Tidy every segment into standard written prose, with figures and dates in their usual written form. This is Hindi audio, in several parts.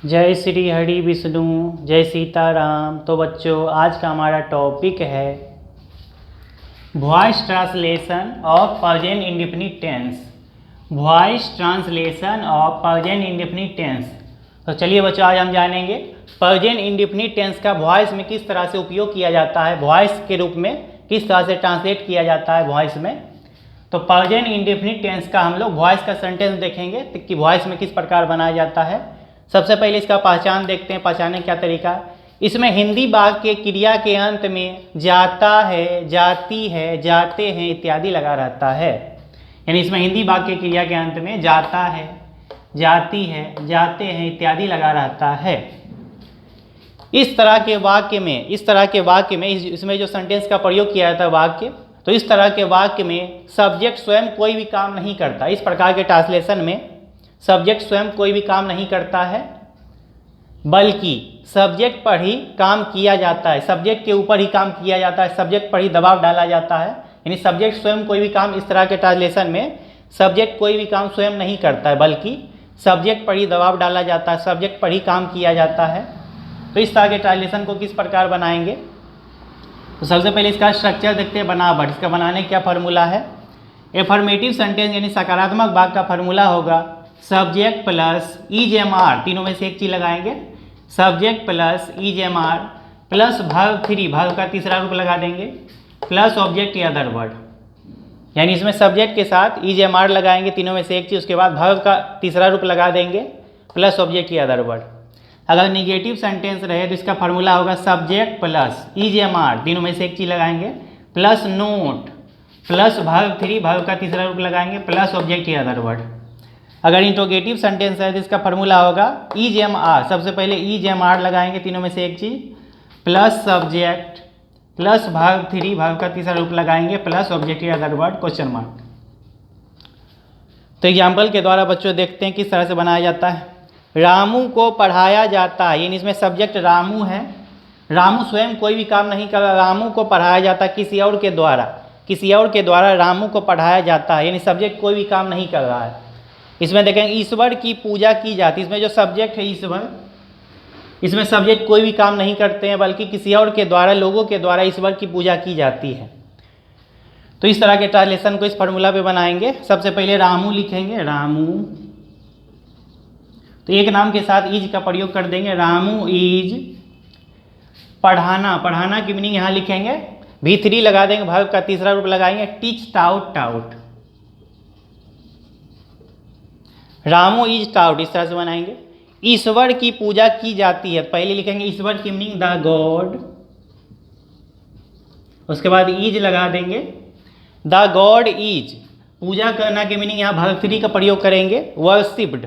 जय श्री हरि विष्णु, जय सीताराम। तो बच्चों, आज का हमारा टॉपिक है voice translation of present indefinite tense. Voice translation of present indefinite tense. तो चलिए बच्चों, आज हम जानेंगे प्रेजेंट इंडेफिनिट टेंस का वॉइस में किस तरह से उपयोग किया जाता है, वॉइस के रूप में किस तरह से ट्रांसलेट किया जाता है वॉइस में। तो प्रेजेंट इंडेफिनिट टेंस का हम लोग वॉइस का सेंटेंस देखेंगे कि वॉइस में किस प्रकार बनाया जाता है। सबसे पहले इसका पहचान देखते हैं, पहचानने क्या तरीका है। इसमें हिंदी वाक्य के क्रिया के अंत में जाता है, जाती है, जाते हैं इत्यादि लगा रहता है। यानी इसमें हिंदी वाक्य के क्रिया के अंत में जाता है, जाती है, जाते हैं इत्यादि लगा रहता है। इस तरह के वाक्य में इसमें जो सेंटेंस का प्रयोग किया जाता है वाक्य, तो इस तरह के वाक्य में सब्जेक्ट स्वयं कोई भी काम नहीं करता। इस प्रकार के ट्रांसलेशन में सब्जेक्ट स्वयं कोई भी काम नहीं करता है, बल्कि सब्जेक्ट पर ही काम किया जाता है, सब्जेक्ट के ऊपर ही काम किया जाता है, सब्जेक्ट पर ही दबाव डाला जाता है। यानी सब्जेक्ट स्वयं कोई भी काम, इस तरह के ट्रांसलेशन में सब्जेक्ट कोई भी काम स्वयं नहीं करता है, बल्कि सब्जेक्ट पर ही दबाव डाला जाता है, सब्जेक्ट पर ही काम किया जाता है। तो इस तरह के ट्रांसलेशन को किस प्रकार बनाएंगे, तो सबसे पहले इसका स्ट्रक्चर देखते हैं, बनावट। इसका बनाने क्या फार्मूला है। एफर्मेटिव सेंटेंस यानी सकारात्मक वाक्य का फार्मूला होगा सब्जेक्ट प्लस ईजेएमआर, तीनों में से एक चीज लगाएंगे। Subject plus is am are plus verb 3, verb का तीसरा रूप लगा देंगे, प्लस ऑब्जेक्ट या अदर वर्ड। यानी इसमें सब्जेक्ट के साथ ईजेएमआर लगाएंगे, तीनों में से एक चीज, उसके बाद वर्ब का तीसरा रूप लगा देंगे, प्लस ऑब्जेक्ट या अदर वर्ड। अगर निगेटिव सेंटेंस रहे तो इसका फार्मूला होगा सब्जेक्ट प्लस ईजेएमआर, तीनों में से एक चीज लगाएंगे, plus note plus verb 3, verb का तीसरा रूप लगाएंगे, प्लस ऑब्जेक्ट या अदर वर्ड। अगर इंट्रोगेटिव सेंटेंस है तो इसका फार्मूला होगा ईजेएमआर, सबसे पहले ईजेएमआर लगाएंगे, तीनों में से एक चीज, plus subject plus verb 3, verb का तीसरा रूप लगाएंगे, प्लस ऑब्जेक्ट या अदर वर्ड क्वेश्चन मार्क। तो एग्जाम्पल के द्वारा बच्चों देखते हैं किस तरह से बनाया जाता है। रामू को पढ़ाया जाता है, यानी इसमें सब्जेक्ट रामू है, रामू स्वयं कोई भी काम नहीं कर रहा, रामू को पढ़ाया जाता है किसी और के द्वारा रामू को पढ़ाया जाता है, यानी सब्जेक्ट कोई भी काम नहीं कर रहा है। इसमें देखें ईश्वर की पूजा की जाती है, इसमें जो सब्जेक्ट है ईश्वर, इसमें सब्जेक्ट कोई भी काम नहीं करते हैं, बल्कि किसी और के द्वारा, लोगों के द्वारा ईश्वर की पूजा की जाती है। तो इस तरह के ट्रांसलेशन को इस फार्मूला पे बनाएंगे। सबसे पहले रामू लिखेंगे, रामू, तो एक नाम के साथ इज का प्रयोग कर देंगे, रामू इज पढ़ाना, पढ़ाना की मीनिंग यहाँ लिखेंगे, V3 लगा देंगे, वर्ब का तीसरा रूप लगाएंगे, teach taut, taut, Ramu is taut, इस तरह से बनाएंगे। ईश्वर की पूजा की जाती है, पहले लिखेंगे ईश्वर की मीनिंग द गॉड, उसके बाद इज लगा देंगे, द गॉड इज, पूजा करना की मीनिंग यहाँ वर्ब 3 का प्रयोग करेंगे, worshipped,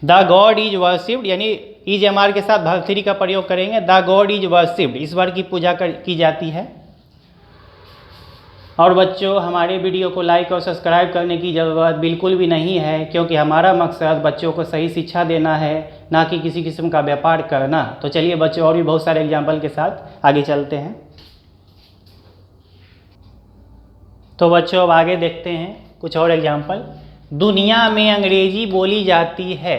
the God is worshipped, यानी ईजेएमआर के साथ वर्ब 3 का प्रयोग करेंगे, द गॉड इज वर्शिप्ड, ईश्वर की पूजा की जाती है। और बच्चों, हमारे वीडियो को लाइक और सब्सक्राइब करने की ज़रूरत बिल्कुल भी नहीं है, क्योंकि हमारा मकसद बच्चों को सही शिक्षा देना है, ना कि किसी किस्म का व्यापार करना। तो चलिए बच्चों, और भी बहुत सारे एग्जाम्पल के साथ आगे चलते हैं। तो बच्चों, अब आगे देखते हैं कुछ और एग्जाम्पल। दुनिया में अंग्रेजी बोली जाती है,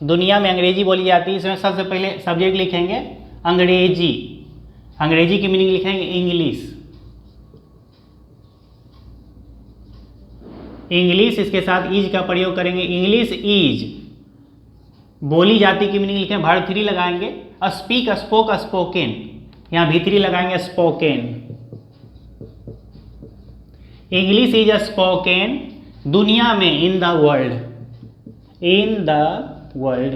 दुनिया में अंग्रेजी बोली जाती है, इसमें सबसे पहले सब्जेक्ट लिखेंगे अंग्रेजी, अंग्रेजी की मीनिंग लिखेंगे इंग्लिश, इंग्लिश, इसके साथ इज का प्रयोग करेंगे, इंग्लिश इज, बोली जाती की मीनिंग लिखें, वर्ब 3 लगाएंगे, स्पीक स्पोक स्पोकन, यहाँ V3 लगाएंगे, स्पोकन, इंग्लिश इज स्पोकन दुनिया में, in the world, in the world,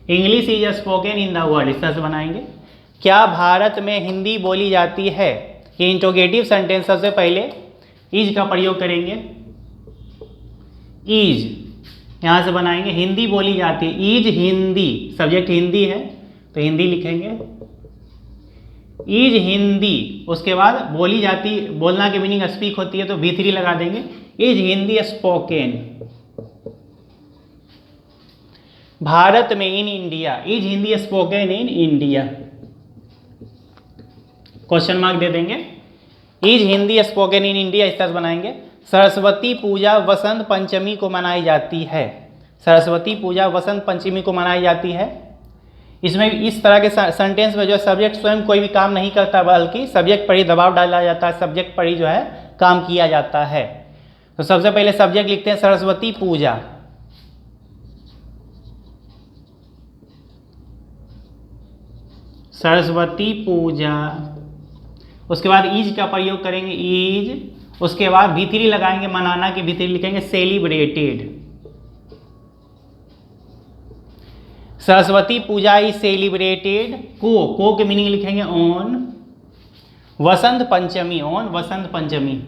English is spoken in the world, इस तरह से बनाएंगे। क्या भारत में हिंदी बोली जाती है, ये इंट्रोगेटिव सेंटेंस, सबसे पहले इज का प्रयोग करेंगे, इज यहाँ से बनाएंगे, हिंदी बोली जाती है, इज हिंदी, सब्जेक्ट हिंदी है तो हिंदी लिखेंगे, इज हिंदी, उसके बाद बोली जाती, बोलना की मीनिंग स्पीक होती है तो V3 लगा देंगे, इज हिंदी स्पोकन, भारत में, in India, is Hindi spoken in India, question mark दे देंगे। Is Hindi spoken in India, इस तरह से बनाएंगे। सरस्वती पूजा वसंत पंचमी को मनाई जाती है। सरस्वती पूजा वसंत पंचमी को मनाई जाती है। इसमें इस तरह के सेंटेंस में जो सब्जेक्ट स्वयं कोई भी काम नहीं करता, बल्कि सब्जेक्ट पर ही दबाव डाला जाता है, सब्जेक्ट पर ही जो है काम किया जाता है। तो सबसे पहले सब्जेक्ट लिखते हैं सरस्वती पूजा। सरस्वती पूजा, उसके बाद ईज का प्रयोग करेंगे, ईज, उसके बाद भीतरी लगाएंगे, मनाना की भीतरी लिखेंगे celebrated. Saraswati Puja is celebrated, को के मीनिंग लिखेंगे on Vasant Panchami, on Vasant Panchami.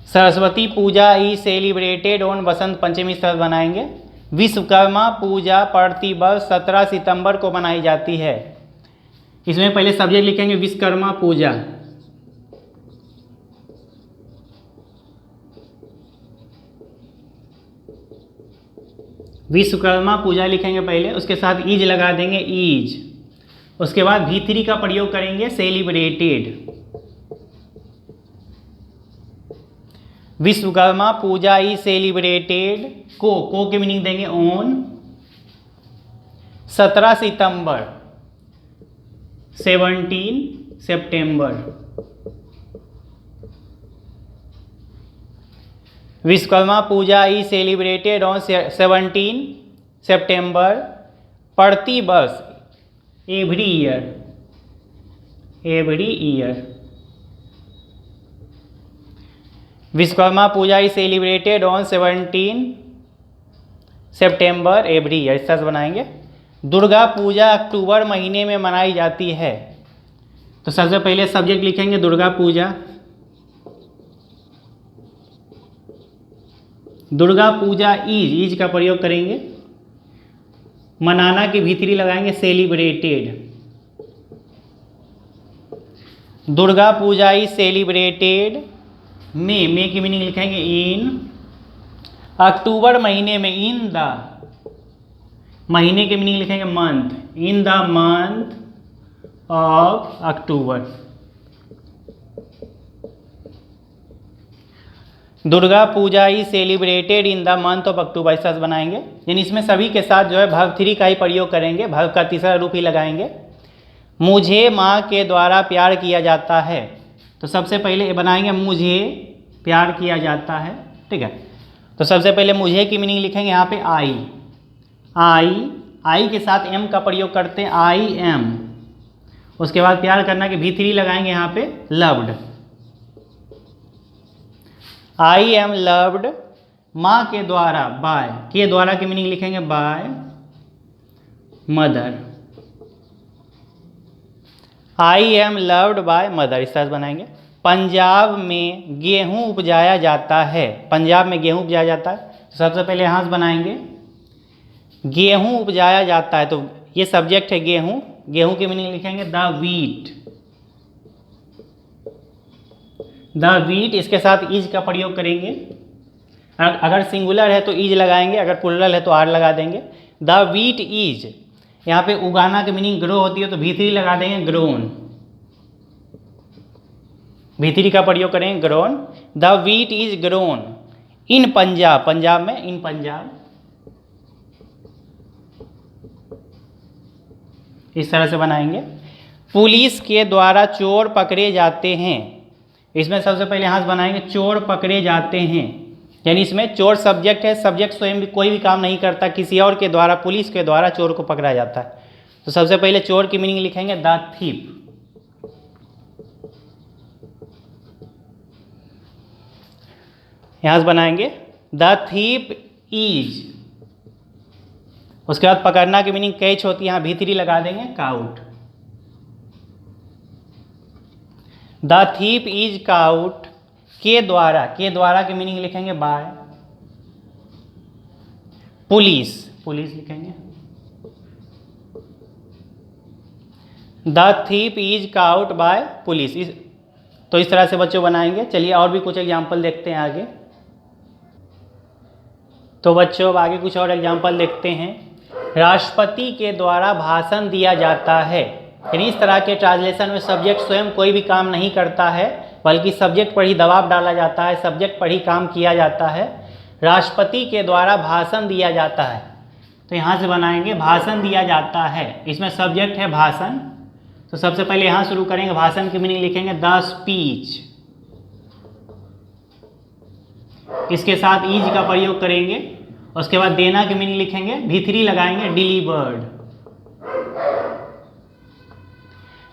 Saraswati Puja is celebrated on Vasant Panchami, इस तरह बनाएंगे। विश्वकर्मा पूजा प्रतिवर्ष 17 सितंबर को मनाई जाती है। इसमें पहले सब्जेक्ट लिखेंगे विश्वकर्मा पूजा। विश्वकर्मा पूजा लिखेंगे पहले, उसके साथ ईज लगा देंगे, ईज, उसके बाद भीतरी का प्रयोग करेंगे celebrated. Vishwakarma Puja is celebrated, को के मीनिंग देंगे on 17 September, 17 September. Vishwakarma Puja is celebrated on 17 September, प्रतिवर्ष, every year, every year. Vishwakarma Puja is celebrated on 17 September every year, इस तरह से बनाएंगे। दुर्गा पूजा अक्टूबर महीने में मनाई जाती है। तो सबसे पहले सब्जेक्ट लिखेंगे दुर्गा पूजा। दुर्गा पूजा इज का प्रयोग करेंगे, मनाना की भीतरी लगाएंगे celebrated. Durga Puja is celebrated, मे की मीनिंग लिखेंगे इन, अक्टूबर महीने में, इन द, महीने के मीनिंग लिखेंगे month, in the month of October. Durga Puja is celebrated in the month of October, इस तरह से बनाएंगे। यानी इसमें सभी के साथ जो है वर्ब 3 का ही प्रयोग करेंगे, वर्ब का तीसरा रूप ही लगाएंगे। मुझे माँ के द्वारा प्यार किया जाता है। तो सबसे पहले बनाएंगे मुझे प्यार किया जाता है, ठीक है। तो सबसे पहले मुझे की मीनिंग लिखेंगे यहाँ पे आई, आई के साथ एम का प्रयोग करते हैं, आई एम। उसके बाद प्यार करना के भीतरी लगाएंगे यहाँ पे लव्ड, आई एम लव्ड माँ के द्वारा, बाय, के द्वारा की मीनिंग लिखेंगे by mother, I am loved by mother, इस तरह से बनाएंगे। पंजाब में गेहूं उपजाया जाता है, पंजाब में गेहूं उपजाया जाता है। तो सबसे पहले यहाँ से बनाएंगे गेहूं उपजाया जाता है, तो ये सब्जेक्ट है गेहूं, गेहूं की मीनिंग लिखेंगे द वीट, द वीट, इसके साथ इज का प्रयोग करेंगे। अगर सिंगुलर है तो इज लगाएंगे, अगर प्लुरल है तो आर लगा देंगे। द वीट इज, यहाँ पे उगाना की मीनिंग ग्रो होती है, तो भीतरी लगा देंगे ग्रोन, भीतरी का प्रयोग करेंगे grown. The wheat is grown in Punjab, Punjab में, इन पंजाब, इस तरह से बनाएंगे। पुलिस के द्वारा चोर पकड़े जाते हैं, इसमें सबसे पहले यहाँ से बनाएंगे चोर पकड़े जाते हैं, यानी इसमें चोर सब्जेक्ट है, सब्जेक्ट स्वयं भी कोई भी काम नहीं करता, किसी और के द्वारा, पुलिस के द्वारा चोर को पकड़ा जाता है। तो सबसे पहले चोर की मीनिंग लिखेंगे द थीफ, यहाँ से बनाएंगे द थीफ इज, उसके बाद पकड़ना की मीनिंग कैच होती है, यहाँ भीतरी लगा देंगे caught, the thief is caught के द्वारा, के द्वारा की मीनिंग लिखेंगे बाय, पुलिस, पुलिस लिखेंगे, the thief is caught by police. तो इस तरह से बच्चों बनाएंगे। चलिए और भी कुछ एग्जाम्पल देखते हैं आगे। तो बच्चों अब आगे कुछ और एग्जाम्पल देखते हैं। राष्ट्रपति के द्वारा भाषण दिया जाता है। यानी इस तरह के ट्रांसलेशन में सब्जेक्ट स्वयं कोई भी काम नहीं करता है, बल्कि सब्जेक्ट पर ही दबाव डाला जाता है, सब्जेक्ट पर ही काम किया जाता है। राष्ट्रपति के द्वारा भाषण दिया जाता है, तो यहाँ से बनाएंगे भाषण दिया जाता है। इसमें सब्जेक्ट है भाषण, तो सबसे पहले यहाँ शुरू करेंगे। भाषण की मीनिंग लिखेंगे द स्पीच, इसके साथ ईज का प्रयोग करेंगे। उसके बाद देना की मीनिंग लिखेंगे, V3 लगाएंगे, delivered.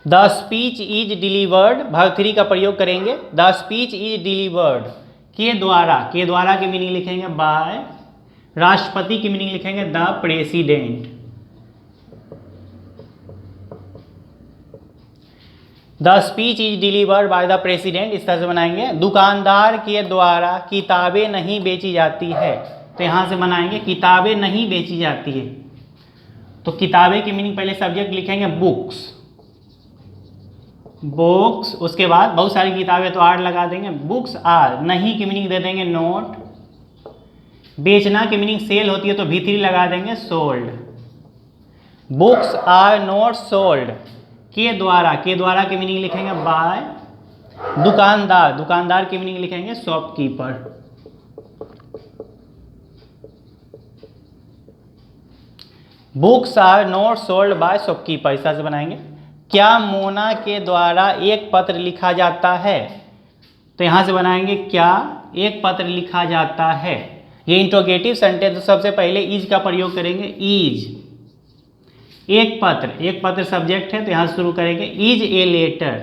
The speech is delivered, verb 3 का प्रयोग करेंगे। द स्पीच इज डिलीवर्ड के द्वारा, के द्वारा की मीनिंग लिखेंगे बाय। राष्ट्रपति की मीनिंग लिखेंगे the president. The speech is delivered by the president, इस तरह से बनाएंगे। दुकानदार के द्वारा किताबें नहीं बेची जाती है, तो यहाँ से बनाएंगे किताबें नहीं बेची जाती है। तो किताबें की मीनिंग पहले सब्जेक्ट लिखेंगे बुक्स, बुक्स। उसके बाद बहुत सारी किताबें तो आर लगा देंगे, बुक्स आर। नहीं की मीनिंग दे देंगे नोट। बेचना की मीनिंग सेल होती है, तो V3 लगा देंगे, sold. Books are not sold के द्वारा, के द्वारा की मीनिंग लिखेंगे बाय। दुकानदार, दुकानदार की मीनिंग लिखेंगे shopkeeper. Books are not sold by shopkeeper, इस तरह से बनाएंगे। क्या मोना के द्वारा एक पत्र लिखा जाता है, तो यहाँ से बनाएंगे क्या एक पत्र लिखा जाता है। ये इंट्रोगेटिव सेंटेंस, तो सबसे पहले इज का प्रयोग करेंगे, इज। एक पत्र, एक पत्र सब्जेक्ट है, तो यहाँ शुरू करेंगे is a letter,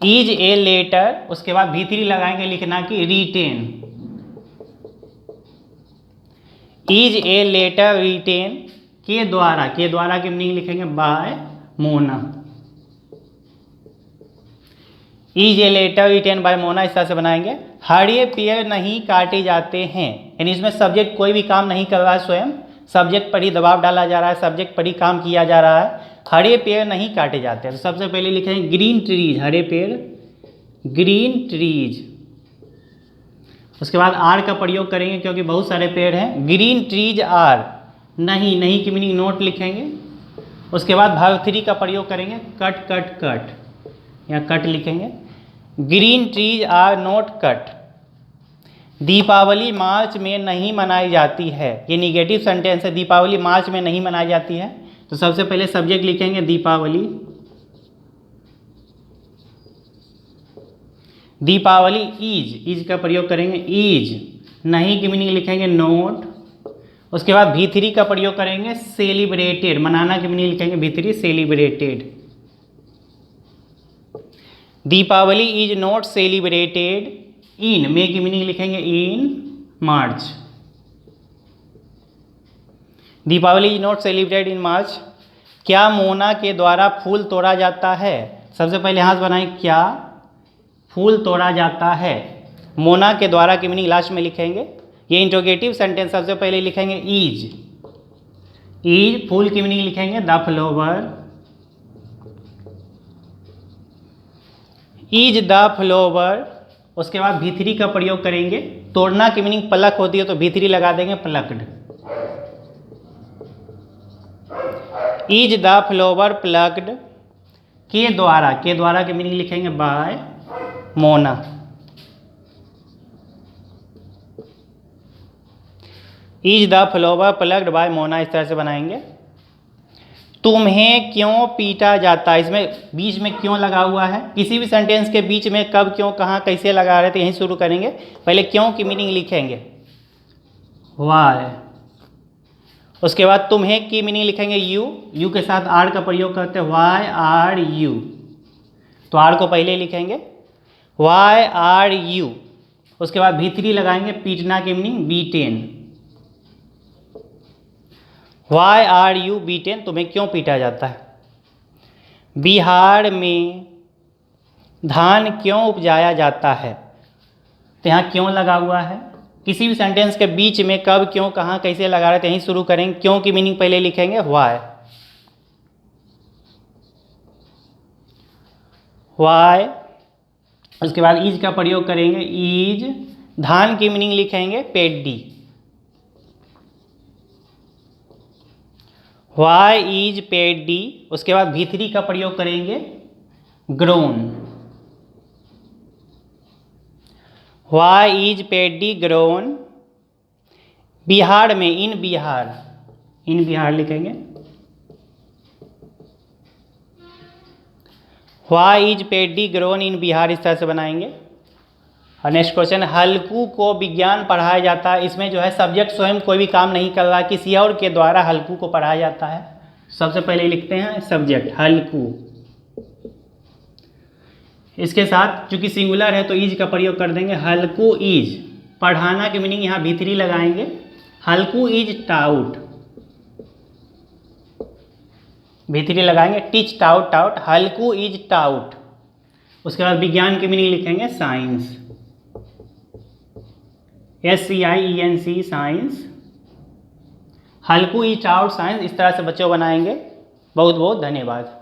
is a letter. उसके बाद V3 लगाएंगे लिखना की written, is a letter written के द्वारा, के द्वारा की मीनिंग लिखेंगे by Mona. Is a letter written by Mona, इस तरह से बनाएंगे। हरे पेड़ नहीं काटे जाते हैं, यानी इसमें सब्जेक्ट कोई भी काम नहीं कर रहा है, स्वयं सब्जेक्ट पर ही दबाव डाला जा रहा है, सब्जेक्ट पर ही काम किया जा रहा है। हरे पेड़ नहीं काटे जाते हैं, तो सबसे पहले लिखेंगे ग्रीन ट्रीज, हरे पेड़ ग्रीन ट्रीज। उसके बाद आर का प्रयोग करेंगे, क्योंकि बहुत सारे पेड़ हैं। Green trees are. नहीं, नहीं की मीनिंग नोट लिखेंगे। उसके बाद वर्ब 3 का प्रयोग करेंगे, कट कट कट, यहाँ कट लिखेंगे। Green trees are not cut. Deepawali March में नहीं मनाई जाती है, ये निगेटिव सेंटेंस है। दीपावली मार्च में नहीं मनाई जाती है, तो सबसे पहले सब्जेक्ट लिखेंगे दीपावली। दीपावली इज, इज का प्रयोग करेंगे, इज। नहीं की मीनिंग लिखेंगे नोट। उसके बाद V3 का प्रयोग करेंगे, सेलिब्रेटेड। मनाना की मीनिंग लिखेंगे V3, celebrated. Deepawali is not celebrated in, मे की मीनिंग लिखेंगे in March. Deepawali is not celebrated in March. क्या मोना के द्वारा फूल तोड़ा जाता है, सबसे पहले हाथ बनाएं, क्या फूल तोड़ा जाता है। मोना के द्वारा की मीनिंग लास्ट में लिखेंगे। ये इंट्रोगेटिव सेंटेंस, सबसे पहले लिखेंगे इज, इज। फूल की मीनिंग लिखेंगे the flower, is the flower. उसके बाद V3 का प्रयोग करेंगे। तोड़ना की मीनिंग पलक होती है, तो V3 लगा देंगे, plucked. Is the flower plucked के द्वारा, के द्वारा की मीनिंग लिखेंगे by Mona. Is the flower plucked by Mona, इस तरह से बनाएंगे। तुम्हें क्यों पीटा जाता है, इसमें बीच में क्यों लगा हुआ है। किसी भी सेंटेंस के बीच में कब, क्यों, कहाँ, कैसे लगा रहे थे, यहीं शुरू करेंगे। पहले क्यों की मीनिंग लिखेंगे वाई। उसके बाद तुम्हें की मीनिंग लिखेंगे यू, यू के साथ आर का प्रयोग करते हैं, वाई आर यू। तो आर को पहले लिखेंगे, वाई आर यू। उसके बाद V3 लगाएंगे, पीटना की meaning beaten, why are you beaten, तुम्हें क्यों पीटा जाता है। बिहार में धान क्यों उपजाया जाता है, तो यहाँ क्यों लगा हुआ है। किसी भी सेंटेंस के बीच में कब, क्यों, कहाँ, कैसे लगा रहे थे, यहीं शुरू करेंगे। क्यों की मीनिंग पहले लिखेंगे वाई, वाई। उसके बाद इज का प्रयोग करेंगे, इज। धान की मीनिंग लिखेंगे paddy, why is paddy, उसके बाद V3 का प्रयोग करेंगे grown. Why is paddy grown. Bihar में इन बिहार लिखेंगे। Why is paddy grown in Bihar, इस तरह से बनाएंगे। और नेक्स्ट क्वेश्चन, हल्कू को विज्ञान पढ़ाया जाता है, इसमें जो है सब्जेक्ट स्वयं कोई भी काम नहीं कर रहा, किसी और के द्वारा हल्कू को पढ़ाया जाता है। सबसे पहले लिखते हैं सब्जेक्ट हल्कू, इसके साथ चूंकि सिंगुलर है तो इज का प्रयोग कर देंगे, हल्कू इज। पढ़ाना की मीनिंग यहाँ V3 लगाएंगे, हल्कू इज टाउट, V3 लगाएंगे, teach taut taut, Halku is taut. उसके बाद विज्ञान की मीनिंग लिखेंगे science, SCIENC science, Halku is taut science. इस तरह से बच्चों बनाएंगे। बहुत बहुत धन्यवाद।